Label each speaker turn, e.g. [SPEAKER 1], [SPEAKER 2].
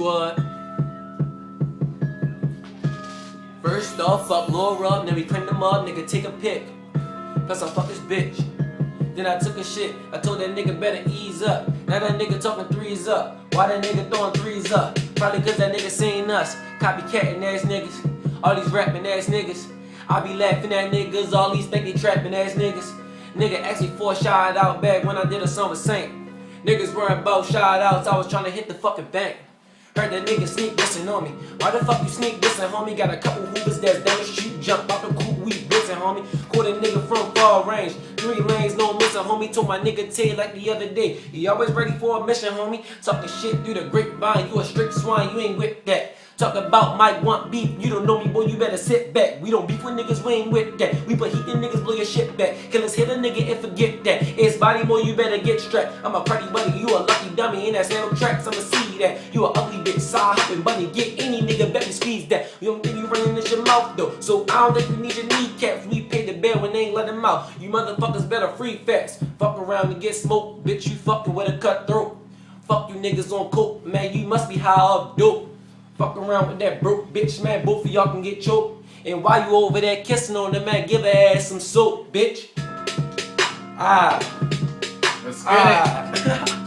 [SPEAKER 1] squad. First off, fuck Lil Rub, then we print them up, nigga take a pic. Plus I fuck this bitch. Then I took a shit, I told that nigga better ease up. Now that nigga talking threes up. Why that nigga throwing threes up? Probably cause that nigga seen us. Copycatting ass niggas, all these rapping ass niggas. I be laughing at niggas, all these think they trapping ass niggas. Nigga asked me for a shout out back when I did a song with Saint. Niggas worrying about shout outs, I was trying to hit the fucking bank. Heard that nigga sneak dissing on me. Why the fuck you sneak dissing, homie? Got a couple hoovers that's down the street, jump out the coupe, we blitzing, homie. Caught a nigga from far range, 3 lanes, no missing, homie. Told my nigga Ted like the other day, he always ready for a mission, homie. Talking shit through the grapevine, you a straight swine, you ain't with that. Talk about Mike want beef, you don't know me, boy, you better sit back. We don't beef with niggas, we ain't with that. We put heat in niggas, blow your shit back. Killers hit a nigga and forget that. It's body, boy, you better get strapped. I'm a party buddy, you a lucky dummy in that sandal tracks, I'ma see that. You a ugly bitch, side hopping bunny, get any nigga, bet me squeeze that. You don't think you running in your mouth though, so I don't think you need your kneecaps. We pay the bill when they ain't let them out. You motherfuckers better free facts. Fuck around and get smoked, bitch, you fucking with a cutthroat. Fuck you niggas on coke, man, you must be high off dope. Fuck around with that broke bitch, man, both of y'all can get choked. And while you over there kissing on them, man, give her ass some soap, bitch.
[SPEAKER 2] Let's get it.